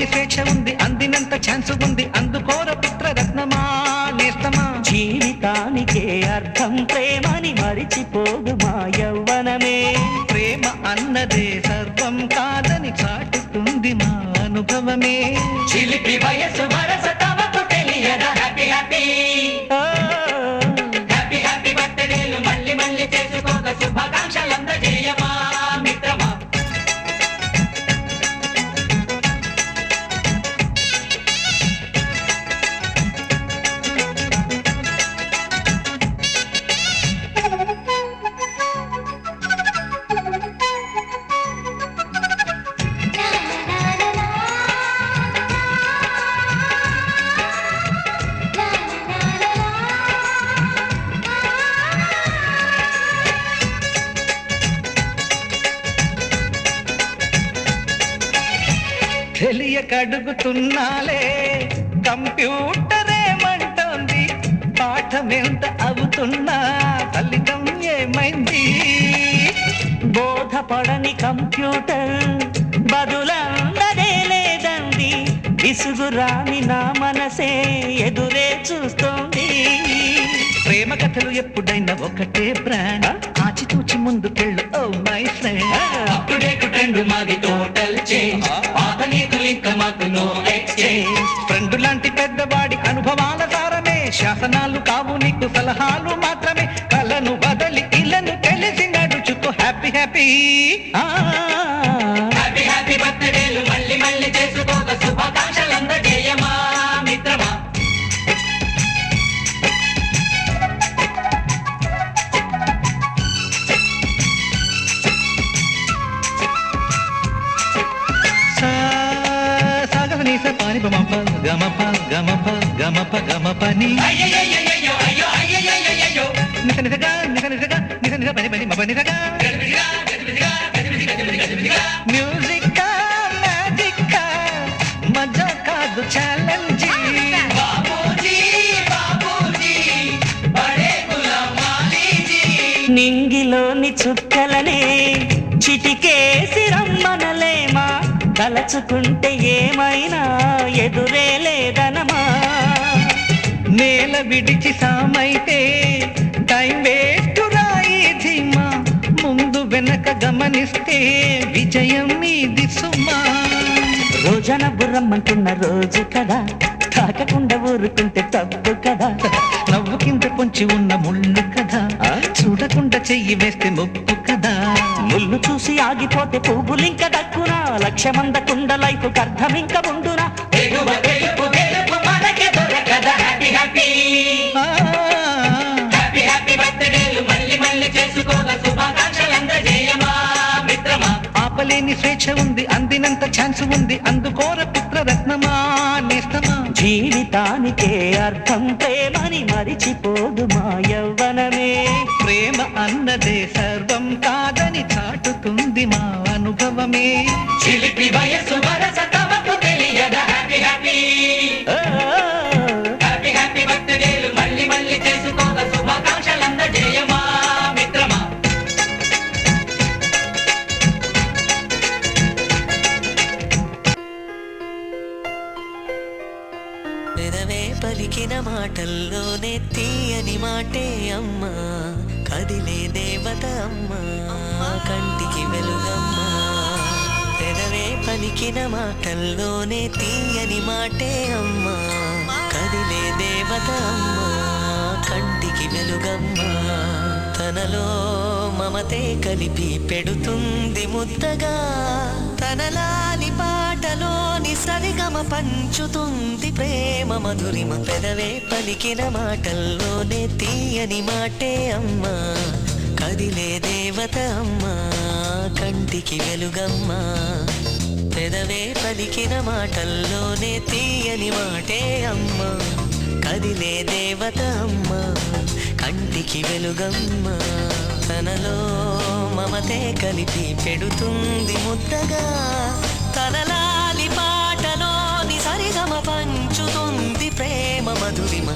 స్వేచ్ఛ ఉంది, అందినంత ఛాన్స్ ఉంది, అందుకోర పుత్రరత్నమా నేస్తమా. జీవితానికే అర్థం ప్రేమని మరిచిపోదు మా యవ్వనమే. ప్రేమ అన్నదే సర్వం కాదని చాటుతుంది మా అనుభవమే. చిలిపి వయసు వరస తమకు తెలియదా హ్యాపీ హ్యాపీ హ్యాపీ హ్యాపీ బర్త్డేలు మళ్ళీ మళ్ళీ చేసుకోక శుభాకాంక్షలందజేయమా మిత్రమా. తెలియక అడుగుతున్నాలే కంప్యూటరేమంటోంది, పాఠమెంత అవుతున్నా ఫలితం ఏమైంది. బోధపడని కంప్యూటర్ బదులందదే లేదండి, విసుగురాని నా మనసే ఎదురే చూస్తోంది. ప్రేమ కథలు ఎప్పుడైనా ఒకటే బ్రాండ్, ఆచితూచి ముందుకెళ్ళు ఓ మై ఫ్రెండ్. అప్పుడేకు ట్రెండ్ మాది టోటల్ చేంజ్, పాత నీతులు ఇంకా మాకు నో ఎక్స్చేంజ్. ఫ్రెండ్ లాంటి పెద్దవాడి అనుభవాల సారమే, శాసనాలు కావు నీకు సలహాలు మాత్రమే. కలను బదలి ఇళ్ళను తెలిసి నడుచుకో హ్యాపీ హ్యాపీ హ్యాపీ హ్యాపీ బర్త్డేలు మళ్ళీ మళ్ళీ చేసుకోక శుభాకాంక్షలందజేయమా మిత్రమా. సాగనీస పాని బమప గమప గమప గమప గమపని నిస నిసగా నిస నిసగా నిస నిస పని పని మప నిసగా. మ్యూజిక్ మ్యాజిక్ మజా కాదు ఛాలెంజ్. నింగిలోని చుక్కలనే చిటికేసి రమ్మనలేమా, తలచుకుంటే ఏమైనా ఎదురే లేదనమా. నేల విడిచి సామైతే టైం వేస్ట్ రాయి ధీమా, ముందు వెనక గమనిస్తే విజయం మీది సుమా. రోజన బుర్రమ్మంటున్న రోజు కదా, తాకకుండా ఊరుకుంటే తప్పు కదా. నవ్వు కింద పొంచి ఉన్న ముళ్ళు కదా, చూడకుండా చెయ్యి వేస్తే ముప్పు కదా. ముళ్ళు చూసి ఆగిపోతే పువ్వులింక దక్కునా, లక్ష్యమందకుండా లైఫ్ అర్థం ఇంక ఉండునా. హ్యాపీ హ్యాపీ బర్త్డేలు మళ్ళీ మళ్ళీ చేసుకోగా శుభాకాంక్షలందజేయమా మిత్రమా. ఆపలేని స్వేచ్ఛ ఉంది, అందినంత ఛాన్స్ ఉంది, అందుకోర పుత్రరత్నమా నేస్తమా. జీవితానికే అర్థం ప్రేమని మరిచిపోదు మా యవ్వనమే. ప్రేమ అన్నదే సర్వం కాదని చాటుతుంది మా అనుభవమే. చిలిపి వయసు వరస తమకు తెలియదా హ్యాపీ హ్యాపీ హ్యాపీ హ్యాపీ బర్త్డేలు మళ్ళీ మళ్ళీ చేసుకోగా శుభాకాంక్షలందజేయమా మిత్రమా. పెదవే పలికిన మాటల్లోనే తీయని మాటే అమ్మా, కదిలే దేవత అమ్మా కంటికి వెలుగమ్మా. పెదవే పలికిన మాటల్లోనే తీయని మాటే అమ్మా, కదిలే దేవత అమ్మా కంటికి వెలుగమ్మా. తనలో మమతే కలిపి పెడుతుంది ముద్దగా, తనలాలి పాటలోని సరిగమ పంచుతుంది ప్రేమ మధురిమ. పెదవే పలికిన మాటల్లోనే తీయని మాటే అమ్మా, కదిలే దేవత అమ్మా కంటికి వెలుగమ్మా. పెదవే పలికిన మాటల్లోనే తీయని మాటే అమ్మా, కదిలే దేవత అమ్మా కంటికి వెలుగమ్మా. తనలో మమతే కలిపి పెడుతుంది ముద్దగా, తనలాలి పాటలోని సరిగమ పంచుతుంది ప్రేమ మధురిమ.